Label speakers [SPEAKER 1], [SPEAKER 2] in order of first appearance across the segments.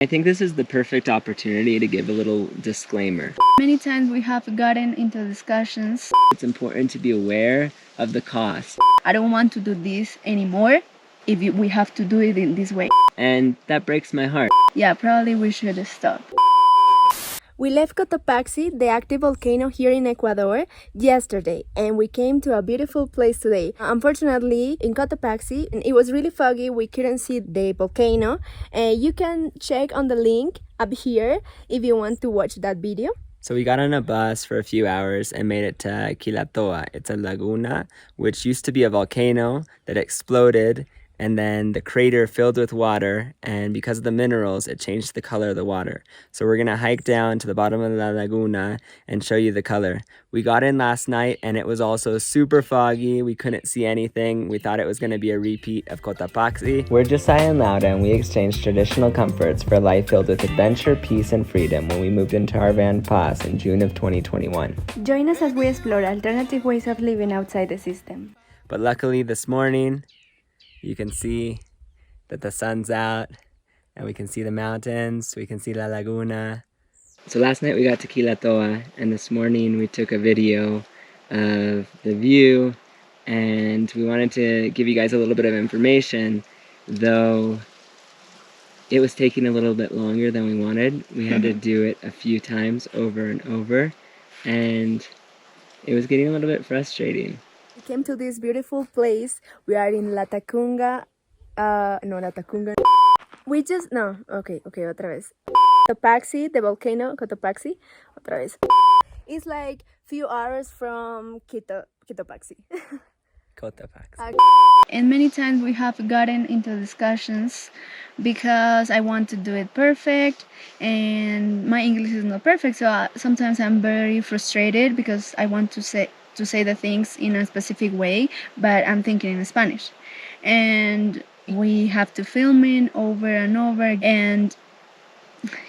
[SPEAKER 1] I think this is the perfect opportunity to give a little disclaimer.
[SPEAKER 2] Many times we have gotten into discussions.
[SPEAKER 1] It's important to be aware of the cost.
[SPEAKER 2] I don't want to do this anymore if we have to do it in this way.
[SPEAKER 1] And that breaks my heart.
[SPEAKER 2] Yeah, probably we should stop.
[SPEAKER 3] We left Cotopaxi, the active volcano here in Ecuador, yesterday, and we came to a beautiful place today. Unfortunately, in Cotopaxi, it was really foggy, we couldn't see the volcano. You can check on the link up here if you want to watch that video.
[SPEAKER 1] So we got on a bus for a few hours and made it to Quilatoa. It's a laguna, which used to be a volcano that exploded, and then the crater filled with water, and because of the minerals, it changed the color of the water. So we're gonna hike down to the bottom of the laguna and show you the color. We got in last night and it was also super foggy. We couldn't see anything. We thought it was gonna be a repeat of Cotopaxi. We're Josiah and Lauda, and we exchanged traditional comforts for life filled with adventure, peace, and freedom when we moved into our van Pass in June of 2021.
[SPEAKER 3] Join us as we explore alternative ways of living outside the system.
[SPEAKER 1] But luckily this morning, you can see that the sun's out and we can see the mountains, we can see La Laguna. So last night we got to Quilatoa, and this morning we took a video of the view, and we wanted to give you guys a little bit of information, though it was taking a little bit longer than we wanted. We had to do it a few times over and over, and it was getting a little bit frustrating.
[SPEAKER 3] We came to this beautiful place. We are in La Tacunga. Otra vez. Cotopaxi, the volcano, Cotopaxi. Otra vez. It's like few hours from Cotopaxi.
[SPEAKER 1] Cotopaxi.
[SPEAKER 2] And many times we have gotten into discussions because I want to do it perfect and my English is not perfect, so sometimes I'm very frustrated because I want to say the things in a specific way, but I'm thinking in Spanish. And we have to film it over and over, and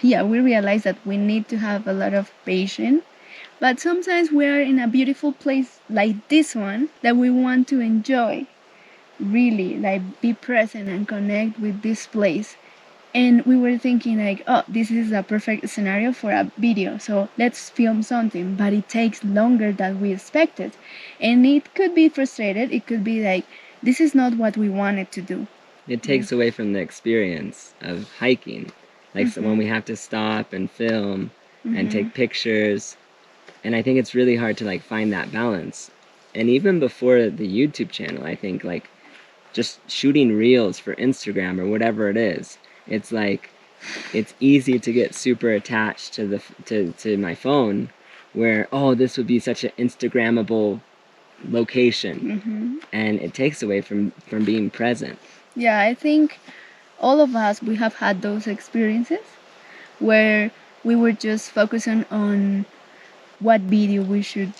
[SPEAKER 2] yeah, we realize that we need to have a lot of patience. But sometimes we are in a beautiful place like this one that we want to enjoy, really, like be present and connect with this place. And we were thinking like, oh, this is a perfect scenario for a video, so let's film something, but it takes longer than we expected. And it could be frustrated, it could be like, this is not what we wanted to do.
[SPEAKER 1] It takes away from the experience of hiking. Like so when we have to stop and film and take pictures. And I think it's really hard to like find that balance. And even before the YouTube channel, I think like just shooting reels for Instagram or whatever it is, it's like it's easy to get super attached to my phone, where this would be such an Instagrammable location, and it takes away from being present.
[SPEAKER 2] Yeah, I think all of us, we have had those experiences where we were just focusing on what video we should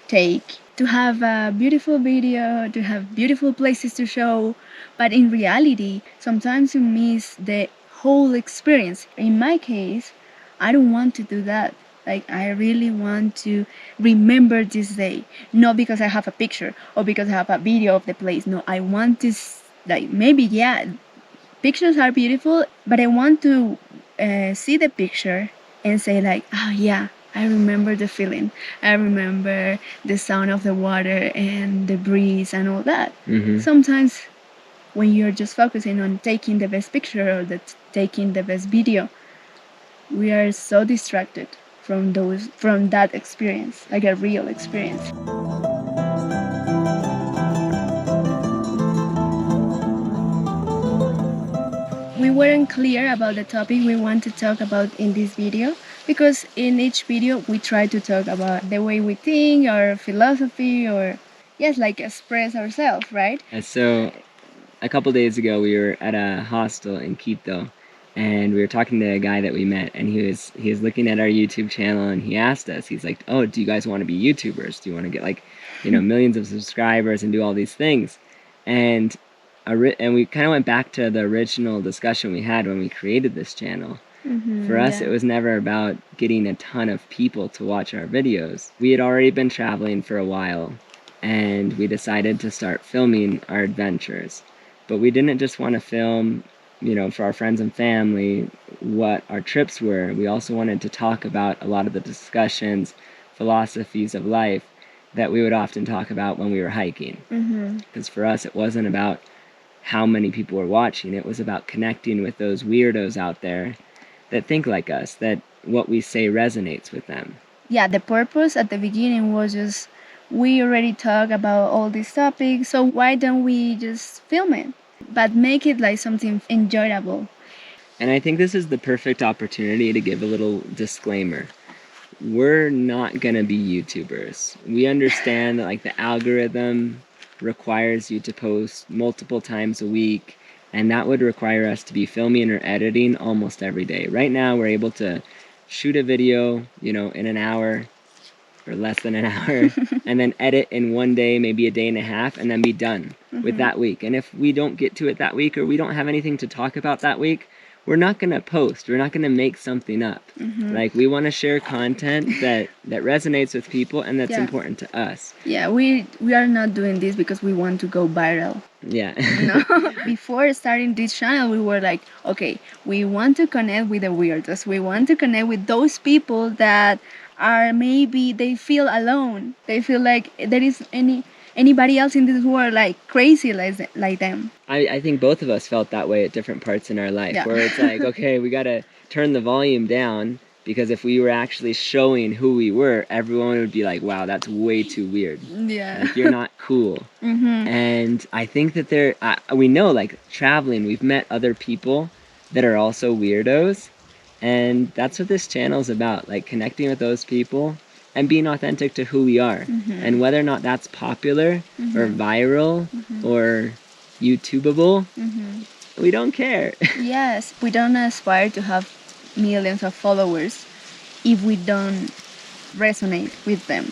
[SPEAKER 2] take to have a beautiful video, to have beautiful places to show, but in reality sometimes you miss the whole experience. In my case, I don't want to do that. Like, I really want to remember this day, not because I have a picture or because I have a video of the place. No, I want to, like, maybe, yeah, pictures are beautiful, but I want to see the picture and say like, oh yeah, I remember the feeling. I remember the sound of the water and the breeze and all that. Sometimes when you're just focusing on taking the best picture or taking the best video, we are so distracted from that experience, like a real experience. We weren't clear about the topic we want to talk about in this video, because in each video we try to talk about the way we think, our philosophy, or yes, like express ourselves, right?
[SPEAKER 1] And so a couple days ago we were at a hostel in Quito, and we were talking to a guy that we met, and he was looking at our YouTube channel, and he asked us, he's like, oh, do you guys want to be YouTubers? Do you want to get like, millions of subscribers and do all these things? And we kind of went back to the original discussion we had when we created this channel. For us, it was never about getting a ton of people to watch our videos. We had already been traveling for a while, and we decided to start filming our adventures. But we didn't just want to film for our friends and family what our trips were. We also wanted to talk about a lot of the discussions, philosophies of life that we would often talk about when we were hiking. Because for us, it wasn't about how many people were watching. It was about connecting with those weirdos out there that think like us, that what we say resonates with them.
[SPEAKER 2] Yeah, the purpose at the beginning was just, we already talked about all these topics, so why don't we just film it? But make it like something enjoyable.
[SPEAKER 1] And I think this is the perfect opportunity to give a little disclaimer. We're not gonna be YouTubers. We understand that like the algorithm requires you to post multiple times a week, and that would require us to be filming or editing almost every day. Right now we're able to shoot a video, in an hour or less than an hour, and then edit in one day, maybe a day and a half, and then be done with that week. And if we don't get to it that week, or we don't have anything to talk about that week, we're not going to post. We're not going to make something up. Like, we want to share content that resonates with people and that's important to us.
[SPEAKER 2] Yeah, we are not doing this because we want to go viral.
[SPEAKER 1] Yeah.
[SPEAKER 2] No. Before starting this channel, we were like, okay, we want to connect with the weirdos. We want to connect with those people that are maybe they feel alone. They feel like there is anybody else in this world like crazy like them.
[SPEAKER 1] I think both of us felt that way at different parts in our life, where it's like, okay, we got to turn the volume down, because if we were actually showing who we were, everyone would be like, wow, that's way too weird.
[SPEAKER 2] Yeah.
[SPEAKER 1] Like, you're not cool. And I think that we know, like, traveling, we've met other people that are also weirdos. And that's what this channel is about, like connecting with those people and being authentic to who we are. And whether or not that's popular or viral or YouTubeable, we don't care.
[SPEAKER 2] Yes, we don't aspire to have millions of followers if we don't resonate with them.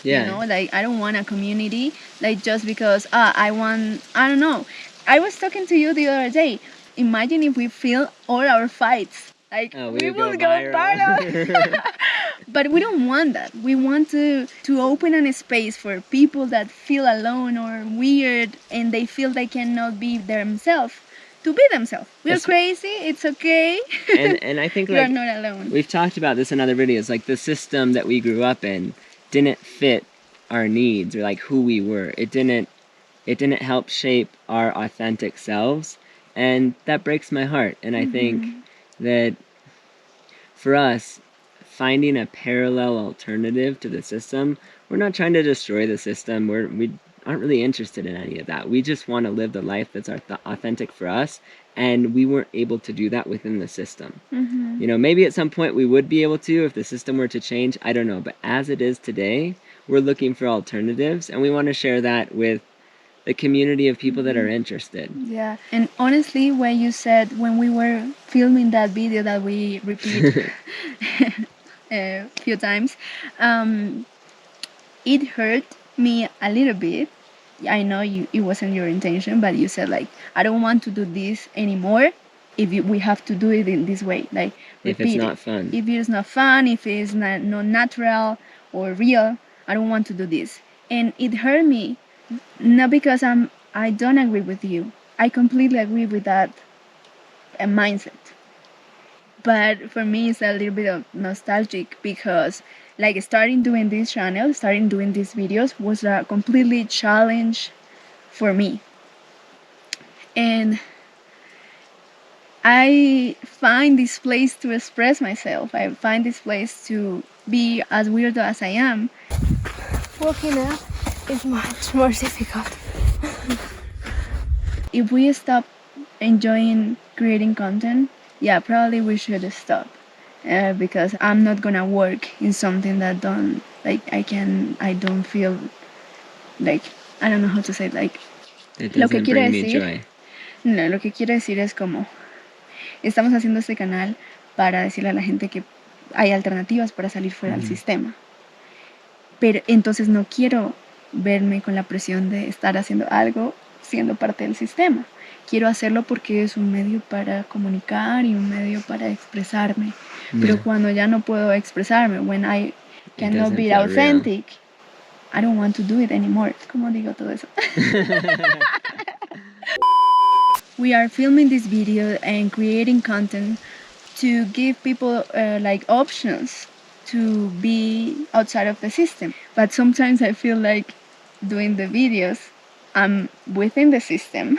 [SPEAKER 1] Yeah.
[SPEAKER 2] Like, I don't want a community like just because I don't know. I was talking to you the other day. Imagine if we film all our fights. Like, we will go viral. But we don't want that. We want to open a space for people that feel alone or weird and they feel they cannot be themselves, to be themselves. We're crazy, it's okay.
[SPEAKER 1] And I think
[SPEAKER 2] you're not alone.
[SPEAKER 1] We've talked about this in other videos, like the system that we grew up in didn't fit our needs or like who we were. It didn't help shape our authentic selves, and that breaks my heart. And I think that for us, finding a parallel alternative to the system, we're not trying to destroy the system. We aren't really interested in any of that. We just want to live the life that's authentic for us, and we weren't able to do that within the system. Maybe at some point we would be able to if the system were to change. I don't know. But as it is today, we're looking for alternatives, and we want to share that with the community of people that are interested.
[SPEAKER 2] Yeah, and honestly, when you said, when we were filming that video that we repeat a few times, it hurt me a little bit. I know it wasn't your intention, but you said like, I don't want to do this anymore if we have to do it in this way. Like,
[SPEAKER 1] if it's not fun.
[SPEAKER 2] If it's not fun, if it's not natural or real, I don't want to do this. And it hurt me. Not because I don't agree with you. I completely agree with that mindset. But for me, it's a little bit of nostalgic because like starting doing this channel, starting doing these videos was a completely challenge for me. And I find this place to express myself. I find this place to be as weird as I am.
[SPEAKER 3] Walking up is much more difficult.
[SPEAKER 2] If we stop enjoying creating content, yeah, probably we should stop. Because I'm not gonna work in something that I don't feel like, I don't know how to say it, like,
[SPEAKER 1] lo que quiero decir,
[SPEAKER 2] no, lo que quiero decir es como, estamos haciendo este canal para decirle a la gente que hay alternativas para salir fuera del sistema. Pero entonces no quiero verme con la presión de estar haciendo algo siendo parte del sistema. Quiero hacerlo porque es un medio para comunicar y un medio para expresarme. Pero cuando ya no puedo expresarme, when I cannot be authentic, I don't want to do it anymore. ¿Cómo digo todo eso? we are filming this video and creating content to give people like options to be outside of the system. But sometimes I feel like doing the videos, I'm within the system.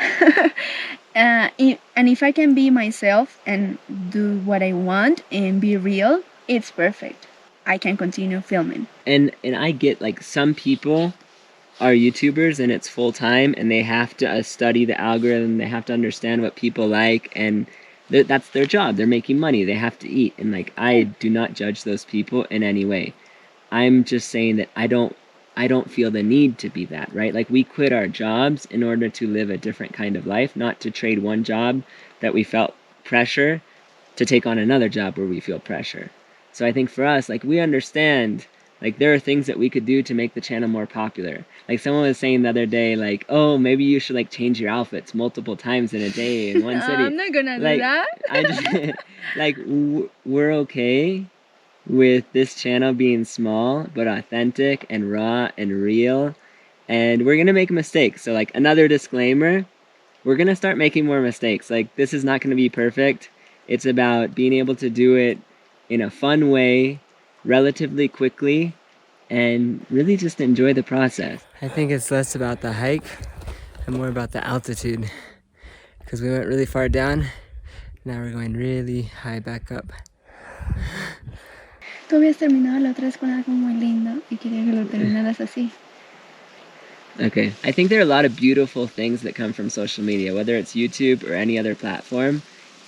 [SPEAKER 2] And if I can be myself and do what I want and be real, it's perfect. I can continue filming.
[SPEAKER 1] And I get, like, some people are YouTubers and it's full time and they have to study the algorithm, they have to understand what people like, and that's their job. They're making money, they have to eat. And like, I do not judge those people in any way. I'm just saying that I don't feel the need to be that, right? Like, we quit our jobs in order to live a different kind of life, not to trade one job that we felt pressure to take on another job where we feel pressure. So I think for us, like, we understand, like, there are things that we could do to make the channel more popular. Like, someone was saying the other day, like, oh, maybe you should, like, change your outfits multiple times in a day in one city.
[SPEAKER 2] I'm not gonna
[SPEAKER 1] like,
[SPEAKER 2] do that.
[SPEAKER 1] I just, like, we're okay with this channel being small, but authentic and raw and real. And we're gonna make mistakes. So, like, another disclaimer, we're gonna start making more mistakes. Like, this is not gonna be perfect. It's about being able to do it in a fun way, relatively quickly, and really just enjoy the process. I think it's less about the hike and more about the altitude, because we went really far down. Now we're going really high back up.
[SPEAKER 2] Tú habías terminado la otra vez con algo muy lindo y quería que lo terminaras así.
[SPEAKER 1] Okay. I think there are a lot of beautiful things that come from social media, whether it's YouTube or any other platform.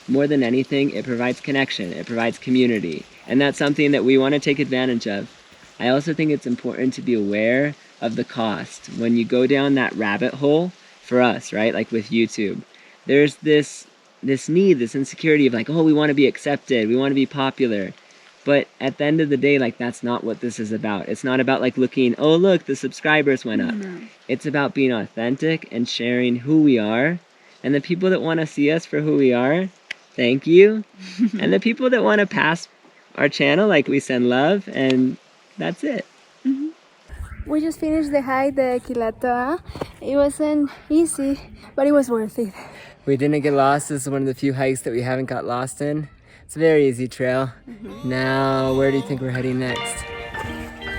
[SPEAKER 1] More than anything, it provides connection, it provides community, and that's something that we want to take advantage of. I also think it's important to be aware of the cost. When you go down that rabbit hole, for us, right, like with YouTube, there's this need, this insecurity of like, oh, we want to be accepted, we want to be popular. But at the end of the day, like, that's not what this is about. It's not about like looking, oh, look, the subscribers went up. No. It's about being authentic and sharing who we are. And the people that want to see us for who we are, thank you. And the people that want to pass our channel, like, we send love, and that's it.
[SPEAKER 3] Mm-hmm. We just finished the hike, the Quilatoa. It wasn't easy, but it was worth it.
[SPEAKER 1] We didn't get lost. This is one of the few hikes that we haven't got lost in. It's a very easy trail. Mm-hmm. Now, where do you think we're heading next?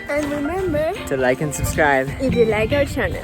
[SPEAKER 3] And remember
[SPEAKER 1] to like and subscribe
[SPEAKER 3] if you like our channel.